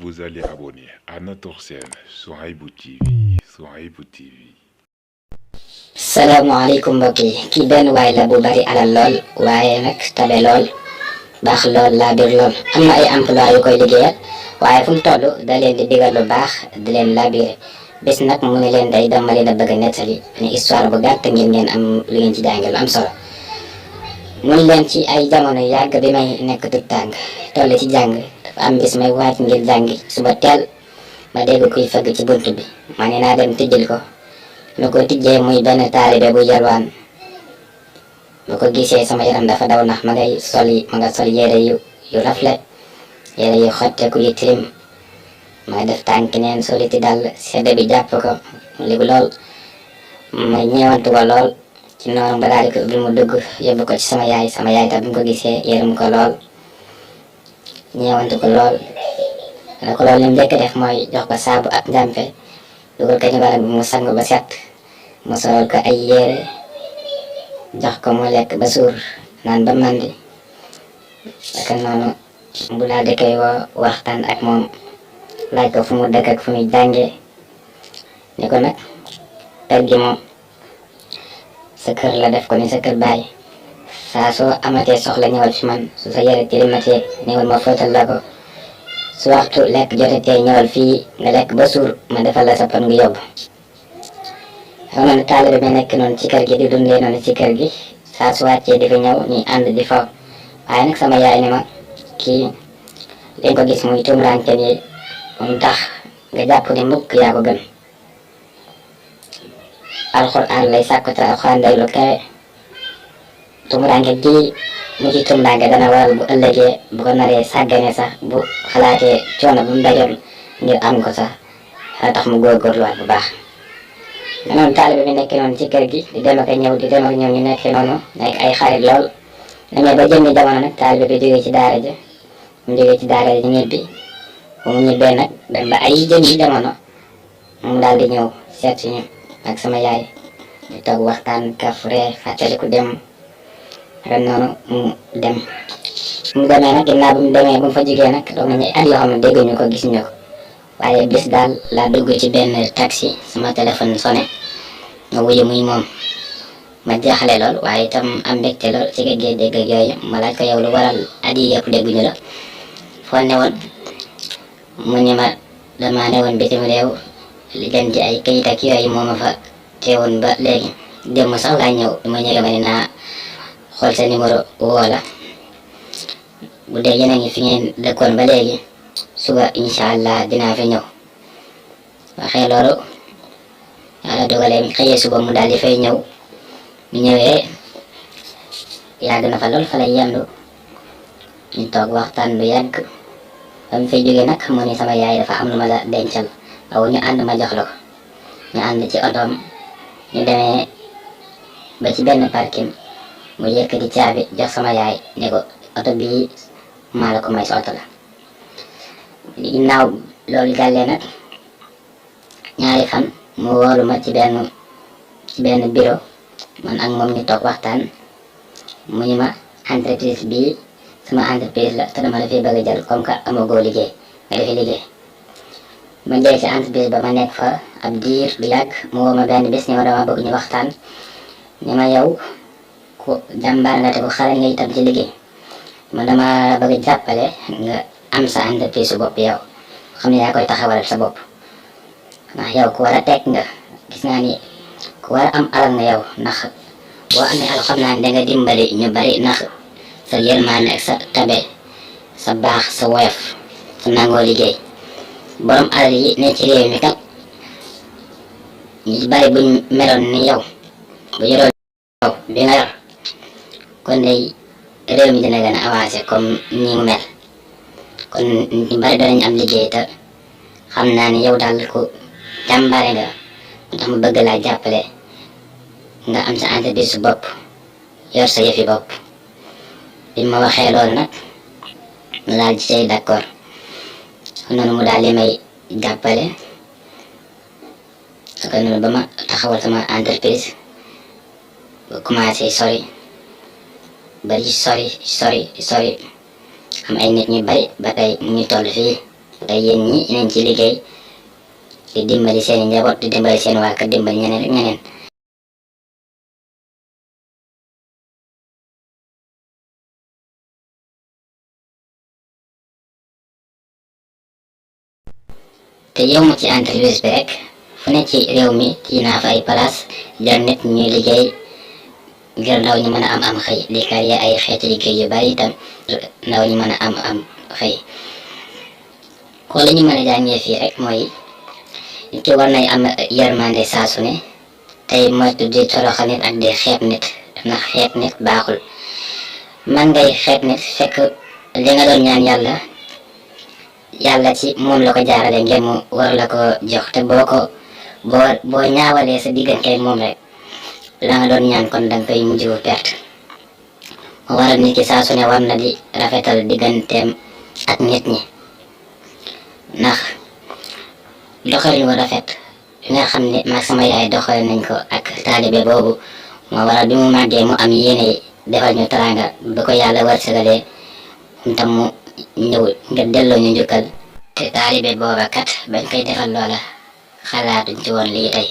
Vous allez abonner à notre chaîne Souhaïbou TV. Souhaïbou TV. salaamaaleykum mbokk yi kii benn waay la bu bari alal lool waaye nag tabe lool baax lool laa biir lool am na ay emploi yu koy liggéeyal waaye fu mu toll da leen di digal lu baax di leen labiré bés nag mu ne leen day dama leen a bëgg a nettali ni histoire bu gàtt ngir ngeen am lu ngeen ci jànge lu am solo mun leen ci ay jamono yàgg bi may nekk tut tàng toll ci jàng dafa am bis may waaj ngir jàngi suba teel ma dégg kuy fëgg ci bunt bi ma ne naa dem tijjil ko lu ko tijjee muy benn taalibe bu yalwaan bu ko gisee sama yaram dafa daw ndax ma nga sol yére yu rafle yére yu xotteeku yu tilim ma nga def tànk neen soliti dal sedd bi jàpp ko ligu lool ma ñeewantu ko lool ci noonu ba daal di ko bi mu dugg yóbbu ko ci sama yaay tam bi mu ko gisee yërëm ko lool ñeewantu ko lool dana ko lool li mu njëkk def mooy jox ko saabu ak njàmpe dugal ko ci barab bi mu sang ba set mu solal ko ay yére jox ko mu lekk ba suur naan ba màndi ak noonu bu daal di koy woo waxtaan ak moom laaj ko fu mu dëkk ak fu muy jàngee ni ko nag kër gi moom sa kër la def ko ni sa kër baay saa soo amatee soxla ñëwal fi man su sa yére tilimatee ñëwal ma fóotal la ko su waxtu lekk jotetee ñëwal fii nga lekk ba suur ma defal la sa pan ngi yóbbu xam na taalibe bi nekk noonu ci kër gi di dundee noonu ci kër gi saa su wàccee di fi ñëw ñuy ànd di faw waaye nag sama yaay ni ma kii li nga ko gis muy tumuraanke ni mu tax nga jàpp ni mukk yaa ko gën alxuraan lay sàkku te alxuraan day lu kawe tumuraanke gi mu ci tumuraanke dana waral bu ëllëgee bu ko naree sàggane sax bu xalaatee coono bu mu dajoon ngir am ko sax dana tax mu góorgóorluwaat bu baax noonu taalibe bi nekk noonu ci kër gi di dem ak ñëw ñu nekk noonu nekk ay xarit lool demee ba jëmmi jamono nag taalibe bi jógee ci daara ji mu jógee ci daara ji ñibbi bu mu ñibbee nag dem ba ay jëmmi jamono mu daal di ñëw seet si ñu ak sama yaay di toog waxtaan kafre fàttaliku dem ren noonu mu dem mu demee nag ginnaaw bu mu demee bu mu fa jógee nag doon nañu at yoo xam ne dégguñu ko gis ñu ko waaye bis daal laa dugg ci benn taxi sama téléphone sonné ma wuyu muy moom ma jaaxle lool waaye itam am mbégte lool ci géej dégg yooyu ma laaj ko yow lu waral at yi yëpp dégguñu la foo ne woon mu ni ma dama ne woon bitim réew li gën ci ay kayit ak yooyu moo ma fa teewoon ba léegi démb sax laa ñëw ma ñëwee ma ne naa xool sa numéro woo la bu dee yéen a ngi fi ngeen dëkkoon ba léegi suba incha allah dinaa fi ñëw waxee loolu yàlla dogalee xëyee suba mu daal di fay ñëw mu ñëwee yàgg na fa lool fa lay yendu ñu toog waxtaan lu yàgg ba mu fay jógee nag mu ni sama yaay dafa am lu ma la dencal aw ñu ànd ma jox la ko ñu ànd ci otoom ñu demee ba ci benn parking mu yëkkati caabi jox sama yaay ne ko oto bii maa la ko may sa oto la ginnaaw loolu jàllee nag ñaari fan mu woolu ma ci benn bureau man ak moom ñu toog waxtaan mu ñu ma entreprise bii sama entreprise la te dama la fi bëgg a jël comme que amagoo liggéey nga defi liggéey ma jël ci entreprise ba ma nekk fa ab diir du yàgg mu woo ma benn bis ni ma dama bëgg ñu waxtaan ni ma yow ku jàmbaar nga te ku xarañ nga itam ci liggéey man dama bëgg jàppale nga am sa entreprise su bopp yow xam ne yaa koy taxawal sa bopp ndax yow ku war a teg nga gis naa ni ku war a am alal nga yow ndax boo amee alal xam naa ne danga dimbali ñu bari ndax sa yërmaane ak sa tabe sa baax sa woyof sa nangoo liggéey borom alal yi ne ci réew mi kat ñu bari buñ meloon ni yow bu yoroon yow bi nga yor kon day réew mi dina gën a avancé comme ni mu mel kon ñu bari danañ am liggéey te xam naa ni yow daal ku jàmbaare nga moo tax mu bëgg laa jàppale nga am sa entreprise su bopp yor sa yëfi bopp bi ma waxee loolu nag mu daal di say d'accord noonu mu daal li may jàppale ak noonu ba ma taxawal sama entreprise ba commencé sori bari sori am ay nit ñu bari ba tey mu ngi toll fii te yéen ñi nañ ci liggéey di dimbali seen njaboot di dimbali seen waa kër dimbali ñeneen rek ñeneen. te yow ci entreprise bi rek fu ne ci réew mi ci naa fa ay place jël nit ñuy liggéey ngir ndaw ñi mën a am xëy di créer ay xeeti liggéey yu bari itam ndaw ñi mën a am xëy ko la ñu mën a jàngee fii rek mooy nit ki war nay am yërmande saa su ne tey moytu di toroxal nit ak di xeeb nit ndax xeeb nit baaxul man ngay xeeb nit fekk li nga doon ñaan yàlla ci moom la ko jaarale ngir mu war la ko jox te boo ñaawalee sa diggante moom rek la nga doon ñaan kon danga koy mujj bu perte mu waral nit ki saa su ne war na di rafetal digganteem ak nit ñi ndax doxalin wu rafet li nga xam ne maag sama yaay doxal nañ ko ak taalibe boobu moo waral bi mu màggee mu am yéene defal ñu teraanga ba ko yàlla wërsëgalee tam mu ñëw ngir delloo ñu njukkal te taalibe booba kat bañ koy defal loola xalaatuñ ci woon lii tey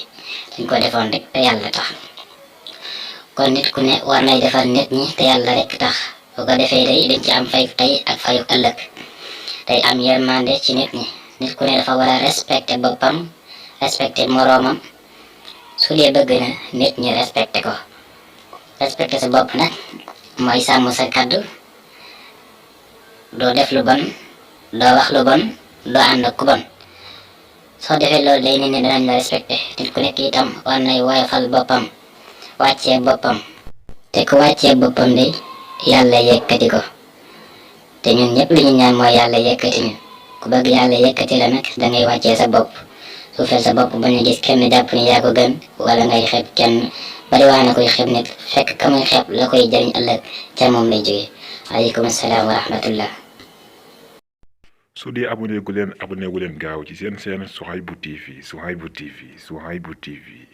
dañ ko defoon rek te yàlla tax kon nit ku ne war nay defal nit ñi te yàlla rek tax bu ko defee day dañ ci am fayu tey ak fayu ëllëg tey am yërmande ci nit ñi nit ku ne dafa war a respecté boppam respecté moroomam su dee bëgg na nit ñi respecté ko respecté sa bopp nag mooy sàmm sa kàddu doo def lu bon doo wax lu bon doo ànd ak ku bon soo defee loolu day nit ñi danañ la respecté nit ku nekk itam war nay woyofal boppam wàccee boppam te ku wàccee boppam de yàlla yëkkati ko te ñun ñëpp li ñu ñaan mooy yàlla yëkkati ñu ku bëgg yàlla yëkkati la nag dangay wàccee sa bopp suufeel sa bopp ba ñu gis kenn jàpp ni yaa ko gën wala ngay xeeb kenn bari waa na koy xeeb nit fekk ka muy xeeb la koy jëriñ ëllëg ca moom lay jógee waaleykum salaam wa rahmatullah. su dee abonné gu leen gaaw ci seen Souhaïbou TV.